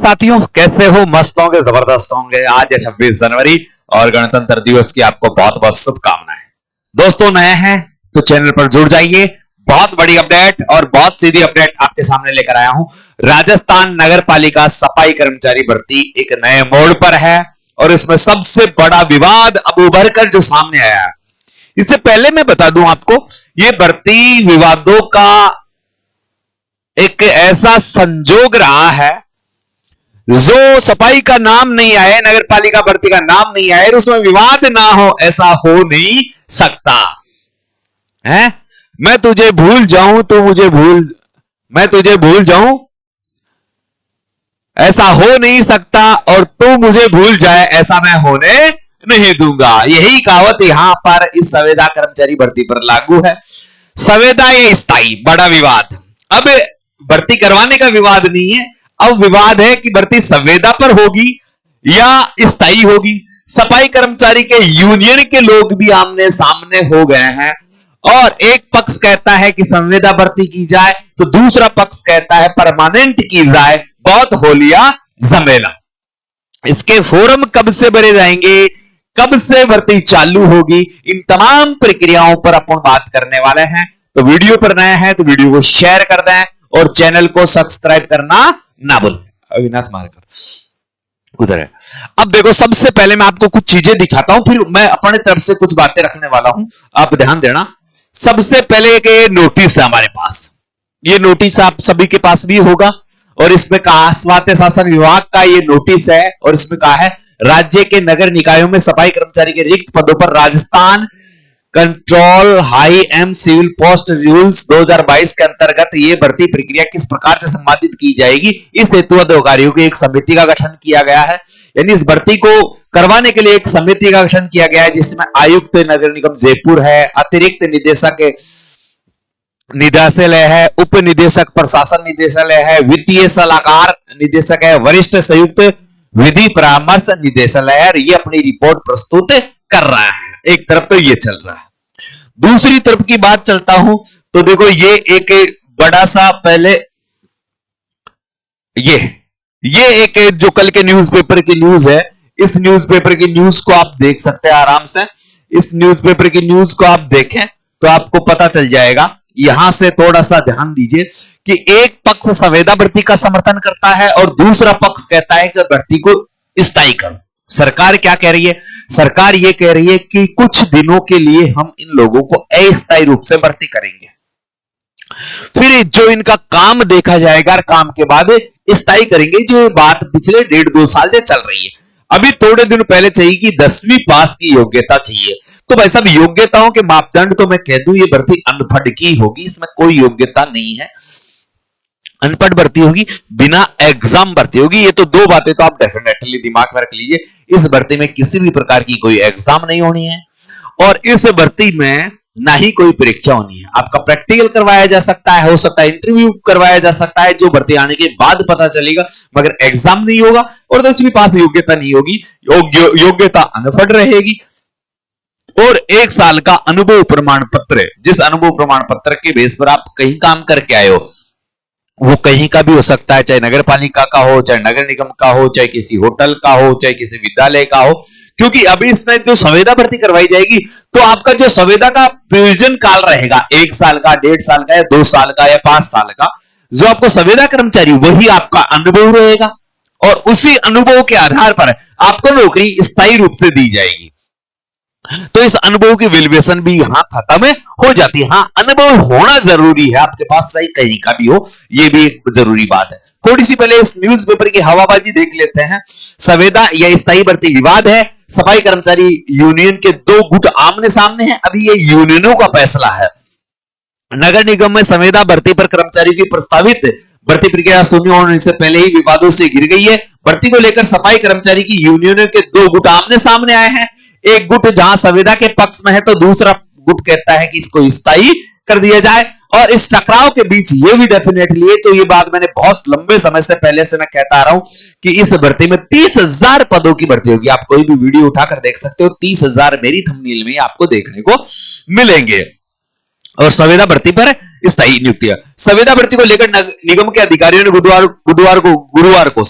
साथियों, कैसे हो? मस्त होंगे, जबरदस्त होंगे। आज है 26 जनवरी और गणतंत्र दिवस की आपको बहुत बहुत शुभकामनाएं। दोस्तों, नए हैं तो चैनल पर जुड़ जाइए। बहुत बड़ी अपडेट और बहुत सीधी अपडेट आपके सामने लेकर आया हूं। राजस्थान नगर पालिका सफाई कर्मचारी भर्ती एक नए मोड़ पर है और इसमें सबसे बड़ा विवाद अब उभर कर जो सामने आया है। इससे पहले मैं बता दूं आपको, ये भर्ती विवादों का एक ऐसा संजोग रहा है जो सफाई का नाम नहीं आए, नगर पालिका भर्ती का नाम नहीं आए, उसमें विवाद ना हो, ऐसा हो नहीं सकता है। मैं तुझे भूल जाऊं तो मैं तुझे भूल जाऊं, ऐसा हो नहीं सकता, और तू मुझे भूल जाए, ऐसा मैं होने नहीं दूंगा। यही कहावत यहां पर इस संविदा कर्मचारी भर्ती पर लागू है। संविदा ये स्थायी, बड़ा विवाद। अब भर्ती करवाने का विवाद नहीं है, अब विवाद है कि भर्ती संविदा पर होगी या स्थायी होगी। सफाई कर्मचारी के यूनियन के लोग भी आमने सामने हो गए हैं और एक पक्ष कहता है कि संविदा भर्ती की जाए तो दूसरा पक्ष कहता है परमानेंट की जाए। बहुत हो लिया झमेला। इसके फोरम कब से भरे जाएंगे, कब से भर्ती चालू होगी, इन तमाम प्रक्रियाओं पर अपन बात करने वाले हैं। तो वीडियो पर नया है तो वीडियो को शेयर कर दें और चैनल को सब्सक्राइब करना ना भूलें। अविनाश मारकर उधर है। अब देखो, सबसे पहले मैं आपको कुछ चीजें दिखाता हूं, फिर मैं अपने तरफ से कुछ बातें रखने वाला हूं, आप ध्यान देना। सबसे पहले एक नोटिस है हमारे पास। ये नोटिस आप सभी के पास भी होगा और इसमें कहा, स्वायत्त शासन विभाग का ये नोटिस है और इसमें कहा है राज्य के नगर निकायों में सफाई कर्मचारी के रिक्त पदों पर Rajasthan control high M civil post rules 2022 के अंतर्गत ये भर्ती प्रक्रिया किस प्रकार से संपादित की जाएगी, इस हेतु अधिकारियों की एक समिति का गठन किया गया है। यानी इस भर्ती को करवाने के लिए एक समिति का गठन किया गया है जिसमें आयुक्त नगर निगम जयपुर है, अतिरिक्त निदेशक निदेशालय है, उप निदेशक प्रशासन निदेशालय है, वित्तीय सलाहकार निदेशक है, वरिष्ठ संयुक्त विधि परामर्श निदेशालय है। ये अपनी रिपोर्ट प्रस्तुत कर रहा है। एक तरफ तो ये चल रहा है, दूसरी तरफ की बात चलता हूं तो देखो, ये एक बड़ा सा पहले ये एक जो कल के न्यूज़पेपर की न्यूज है, इस न्यूज़पेपर की न्यूज को आप देख सकते हैं आराम से। इस न्यूज़पेपर की न्यूज को आप देखें तो आपको पता चल जाएगा। यहां से थोड़ा सा ध्यान दीजिए कि एक पक्ष संविदा भर्ती का समर्थन करता है और दूसरा पक्ष कहता है कि भर्ती को स्थायी करो। सरकार क्या कह रही है? सरकार ये कह रही है कि कुछ दिनों के लिए हम इन लोगों को अस्थायी रूप से भर्ती करेंगे, फिर जो इनका काम देखा जाएगा, काम के बाद स्थायी करेंगे। जो बात पिछले 1.5-2 साल से चल रही है। अभी थोड़े दिन पहले चाहिए कि 10वीं पास की योग्यता चाहिए, तो भाई साहब योग्यताओं के मापदंड तो मैं कह दूं ये भर्ती अनपढ़ की होगी, इसमें कोई योग्यता नहीं है। अनपढ़ भर्ती होगी, बिना एग्जाम भर्ती होगी। ये तो दो बातें तो आप डेफिनेटली दिमाग में रख लीजिए। इस भर्ती में किसी भी प्रकार की कोई एग्जाम नहीं होनी है और इस भर्ती में ना ही कोई परीक्षा होनी है। आपका प्रैक्टिकल करवाया जा सकता है, हो सकता है इंटरव्यू करवाया जा सकता है, जो भर्ती आने के बाद पता चलेगा, मगर एग्जाम नहीं होगा और 10वीं पास योग्यता नहीं होगी। योग्यता अनपढ़ रहेगी और 1 साल का अनुभव प्रमाण पत्र, जिस अनुभव प्रमाण पत्र के बेस पर आप कहीं काम करके आए हो, वो कहीं का भी हो सकता है, चाहे नगर पालिका का हो, चाहे नगर निगम का हो, चाहे किसी होटल का हो, चाहे किसी विद्यालय का हो। क्योंकि अभी इसमें जो संविदा भर्ती करवाई जाएगी तो आपका जो संविदा का प्रोविजन काल रहेगा, 1 साल का, 1.5 साल का या 2 साल का या 5 साल का, जो आपको संविदा कर्मचारी वही आपका अनुभव रहेगा और उसी अनुभव के आधार पर आपको नौकरी स्थायी रूप से दी जाएगी। तो इस अनुभव की वैल्यूएशन भी यहां खत्म हो जाती है। हाँ, अनुभव होना जरूरी है आपके पास, सही कहीं का भी हो, यह भी एक जरूरी बात है। थोड़ी सी पहले इस न्यूज़पेपर की हवाबाजी देख लेते हैं। संविदा या स्थायी भर्ती विवाद है। सफाई कर्मचारी यूनियन के 2 गुट आमने सामने हैं। अभी ये यूनियनों का फैसला है। नगर निगम में संविदा भर्ती पर कर्मचारी की प्रस्तावित भर्ती प्रक्रिया शून्य होने से पहले ही विवादों से घिर गई है। भर्ती को लेकर सफाई कर्मचारी की यूनियनों के 2 गुट आमने सामने आए हैं। एक गुट जहां संविदा के पक्ष में है तो दूसरा गुट कहता है कि इसको स्थायी कर दिया जाए। और इस टकराव के बीच ये भी डेफिनेटली है, तो ये बात मैंने बहुत लंबे समय से पहले से मैं कहता आ रहा हूं कि इस भर्ती में 30,000 पदों की भर्ती होगी। आप कोई भी वीडियो उठाकर देख सकते हो, 30,000 मेरी थंबनेल में आपको देखने को मिलेंगे। और संविदा भर्ती पर स्थायी नियुक्तियां। संविदा भर्ती को लेकर निगम के अधिकारियों ने गुरुवार को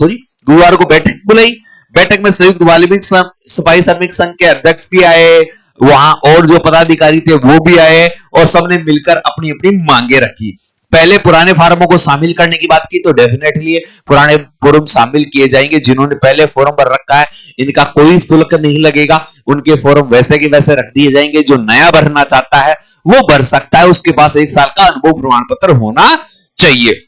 गुरुवार को बैठक बुलाई, बैठक में संयुक्त वाल्मीकि सफाई श्रमिक संघ के अध्यक्ष भी आए, वहां और जो पदाधिकारी थे वो भी आए और सबने मिलकर अपनी अपनी मांगे रखी। पहले पुराने फार्मों को शामिल करने की बात की, तो डेफिनेटली पुराने फॉर्म शामिल किए जाएंगे। जिन्होंने पहले फॉर्म भर रखा है इनका कोई शुल्क नहीं लगेगा, उनके फॉर्म वैसे के वैसे रख दिए जाएंगे। जो नया भरना चाहता है वो भर सकता है, उसके पास 1 साल का अनुभव प्रमाण पत्र होना चाहिए।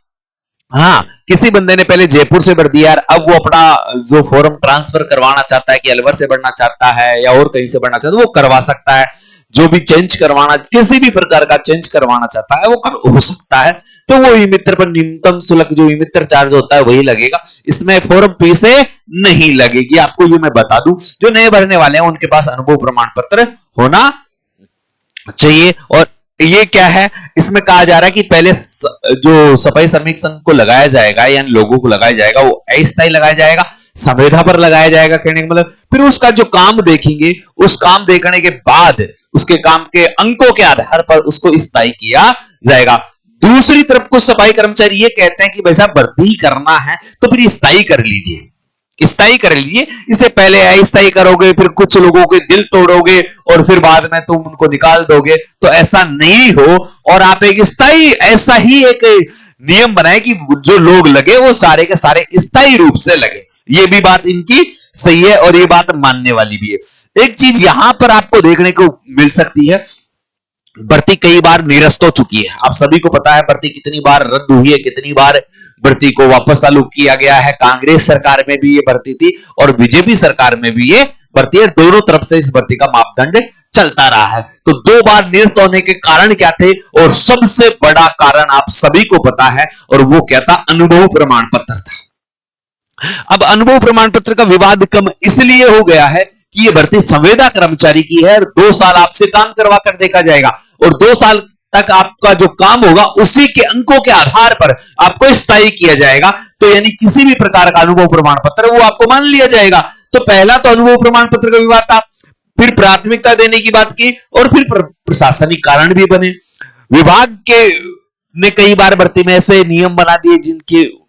हाँ, किसी बंदे ने पहले जयपुर से भर दिया, अब वो अपना जो फॉर्म ट्रांसफर करवाना चाहता है कि अलवर से भरना चाहता है या और कहीं से भरना चाहता है वो करवा सकता है। जो भी चेंज करवाना, किसी भी प्रकार का चेंज करवाना चाहता है वो हो सकता है। तो वो ई मित्र पर न्यूनतम शुल्क जो ई मित्र चार्ज होता है वही लगेगा, इसमें फॉर्म फीस नहीं लगेगी। आपको ये मैं बता दूं, जो नए भरने वाले हैं उनके पास अनुभव प्रमाण पत्र होना चाहिए। और ये क्या है, इसमें कहा जा रहा है कि पहले जो सफाई श्रमिक संघ को लगाया जाएगा यानी लोगों को लगाया जाएगा वो अस्थायी लगाया जाएगा, संविदा पर लगाया जाएगा। कहने का मतलब फिर उसका जो काम देखेंगे, उस काम देखने के बाद उसके काम के अंकों के आधार पर उसको स्थायी किया जाएगा। दूसरी तरफ कुछ सफाई कर्मचारी ये कहते हैं कि भाई साहब भर्ती करना है तो फिर स्थायी कर लीजिए, स्थायी कर लीजिए। इससे पहले अस्थायी करोगे फिर कुछ लोगों के दिल तोड़ोगे और फिर बाद में तुम उनको निकाल दोगे, तो ऐसा नहीं हो। और आप एक स्थायी, ऐसा ही एक नियम बनाए कि जो लोग लगे वो सारे के सारे स्थायी रूप से लगे। ये भी बात इनकी सही है और ये बात मानने वाली भी है। एक चीज यहां पर आपको देखने को मिल सकती है, भर्ती कई बार निरस्त हो चुकी है। आप सभी को पता है भर्ती कितनी बार रद्द हुई है, कितनी बार भर्ती को वापस चालू किया गया है। कांग्रेस सरकार में भी ये भर्ती थी और बीजेपी सरकार में भी ये भर्ती है। दोनों तरफ से इस भर्ती का मापदंड चलता रहा है। तो 2 बार निरस्त होने के कारण क्या थे, और सबसे बड़ा कारण आप सभी को पता है और वो क्या था, अनुभव प्रमाण पत्र था। अब अनुभव प्रमाण पत्र का विवाद कम इसलिए हो गया है कि ये भर्ती संविदा कर्मचारी की है और 2 साल आपसे काम करवा कर देखा जाएगा और 2 साल तक आपका जो काम होगा उसी के अंकों के आधार पर आपको स्थायी किया जाएगा। तो यानी किसी भी प्रकार का अनुभव प्रमाण पत्र वो आपको मान लिया जाएगा। तो पहला तो अनुभव प्रमाण पत्र का विवाद था, फिर प्राथमिकता देने की बात की और फिर प्रशासनिक कारण भी बने। विभाग के ने कई बार भर्ती में ऐसे नियम बना दिए जिनकी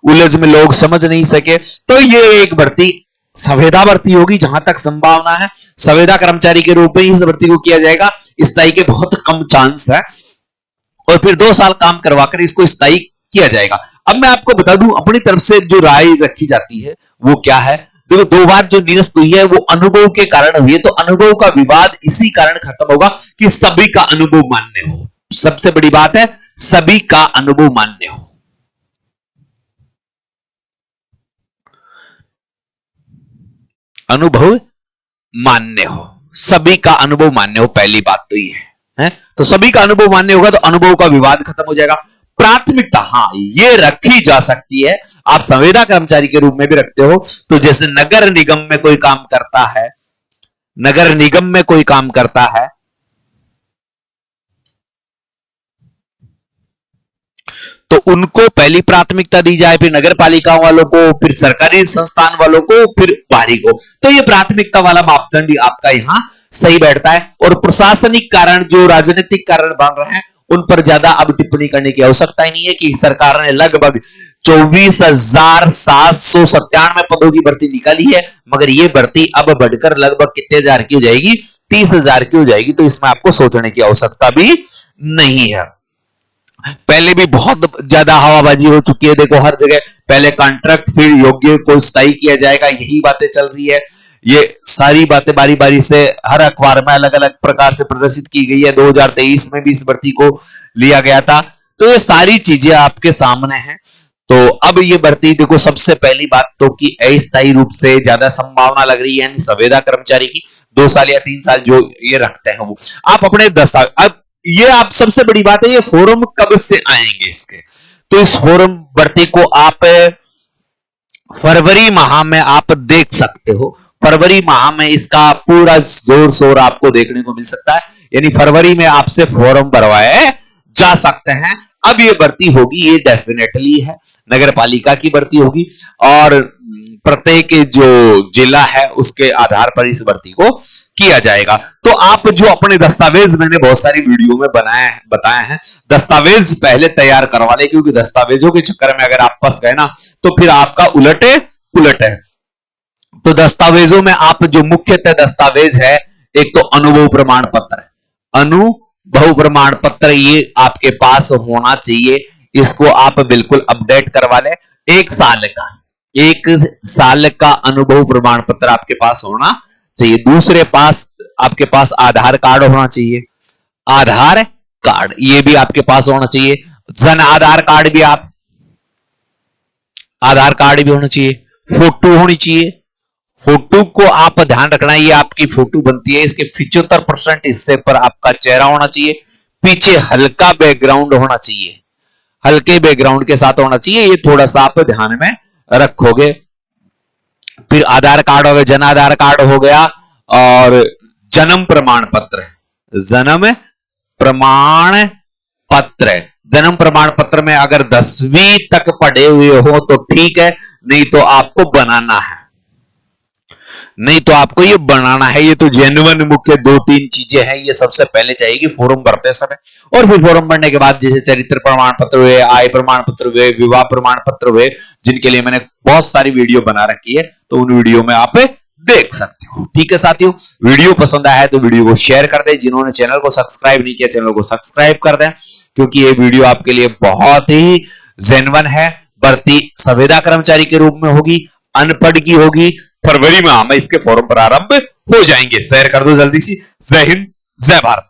उलझ में लोग समझ नहीं सके। तो ये एक भर्ती संविदा भर्ती होगी, जहां तक संभावना है संविदा कर्मचारी के रूप में इस भर्ती को किया जाएगा। स्थायी के बहुत कम चांस है और फिर 2 साल काम करवाकर इसको स्थायी किया जाएगा। अब मैं आपको बता दूं अपनी तरफ से जो राय रखी जाती है वो क्या है। देखो 2 बार जो निरस्त हुई है वो अनुभव के कारण हुई है, तो अनुभव का विवाद इसी कारण खत्म होगा कि सभी का अनुभव मान्य हो। सबसे बड़ी बात है सभी का अनुभव मान्य हो। अनुभव मान्य हो, सभी का अनुभव मान्य हो, पहली बात तो ये है। तो सभी का अनुभव मान्य होगा तो अनुभव का विवाद खत्म हो जाएगा। प्राथमिकता, हाँ ये रखी जा सकती है, आप संविदा कर्मचारी के रूप में भी रखते हो। तो जैसे नगर निगम में कोई काम करता है, नगर निगम में कोई काम करता है तो उनको पहली प्राथमिकता दी जाए, फिर नगर पालिका वालों को, फिर सरकारी संस्थान वालों को, फिर बाहरी को। तो ये प्राथमिकता वाला मापदंड आपका यहां सही बैठता है। और प्रशासनिक कारण जो राजनीतिक कारण बन रहे हैं उन पर ज्यादा अब टिप्पणी करने की आवश्यकता ही नहीं है कि सरकार ने लगभग 24,797 पदों की भर्ती निकाली है, मगर ये भर्ती अब बढ़कर लगभग कितने हजार की हो जाएगी, 30,000 की हो जाएगी। तो इसमें आपको सोचने की आवश्यकता भी नहीं है। पहले भी बहुत ज्यादा हवाबाजी हो चुकी है, देखो हर जगह पहले कॉन्ट्रैक्ट फिर योग्य को स्थायी किया जाएगा, यही बातें चल रही है। ये सारी बातें बारी बारी से हर अखबार में अलग अलग प्रकार से प्रदर्शित की गई है। 2023 में भी इस भर्ती को लिया गया था। तो ये सारी चीजें आपके सामने हैं। तो अब ये भर्ती देखो, सबसे पहली बात तो कि अस्थायी रूप से ज्यादा संभावना लग रही है संविदा कर्मचारी की, 2 साल या 3 साल जो ये रखते हैं वो। आप अपने दस्तावेज, अब ये आप सबसे बड़ी बात है, ये फॉर्म कब से आएंगे इसके, तो इस फॉर्म भर्ती को आप फरवरी माह में आप देख सकते हो। फरवरी माह में इसका पूरा जोर शोर आपको देखने को मिल सकता है, यानी फरवरी में आपसे फॉर्म भरवाए जा सकते हैं। अब ये भर्ती होगी, ये डेफिनेटली है नगर पालिका की भर्ती होगी और प्रत्येक जो जिला है उसके आधार पर इस भर्ती को किया जाएगा। तो आप जो अपने दस्तावेज, मैंने बहुत सारी वीडियो में बताए हैं, दस्तावेज पहले तैयार करवा ले, क्योंकि दस्तावेजों के चक्कर में अगर आप फंस गए ना तो फिर आपका उलटे उलट है। तो दस्तावेजों में आप जो मुख्यतः दस्तावेज है, एक तो अनुभव प्रमाण पत्र, अनुभव प्रमाण पत्र ये आपके पास होना चाहिए, इसको आप बिल्कुल अपडेट करवा लें। 1 साल का अनुभव प्रमाण पत्र आपके पास होना चाहिए। दूसरे पास आपके पास आधार कार्ड होना चाहिए, आधार कार्ड ये भी आपके पास होना चाहिए। जन आधार कार्ड भी आधार कार्ड भी होना चाहिए। फोटो होनी चाहिए, फोटो को आप ध्यान रखना, ये आपकी फोटो बनती है, इसके 75% हिस्से पर आपका चेहरा होना चाहिए। पीछे हल्का बैकग्राउंड होना चाहिए, हल्के बैकग्राउंड के साथ होना चाहिए, ये थोड़ा सा आप ध्यान में रखोगे। फिर आधार कार्ड हो गया, जन आधार कार्ड हो गया, और जन्म प्रमाण पत्र, जन्म प्रमाण पत्र, जन्म प्रमाण पत्र में अगर 10वीं तक पढ़े हुए हो तो ठीक है, नहीं तो आपको बनाना है, नहीं तो आपको ये बनाना है। ये तो जेन्युइन मुख्य 2-3 चीजें हैं, ये सबसे पहले चाहिए फॉर्म भरते समय। और फिर फॉर्म भरने के बाद जैसे चरित्र प्रमाण पत्र हुए, आय प्रमाण पत्र हुए, विवाह प्रमाण पत्र हुए, जिनके लिए मैंने बहुत सारी वीडियो बना रखी है, तो उन वीडियो में आप देख सकते हो। ठीक है साथियों, वीडियो पसंद आया है तो वीडियो को शेयर कर दें। जिन्होंने चैनल को सब्सक्राइब नहीं किया, चैनल को सब्सक्राइब कर दें, क्योंकि ये वीडियो आपके लिए बहुत ही जेन्युइन है। भर्ती संविदा कर्मचारी के रूप में होगी, अनपढ़ की होगी। फरवरी में हम इसके फॉर्म प्रारंभ हो जाएंगे। शेयर कर दो जल्दी सी। जय हिंद, जय भारत।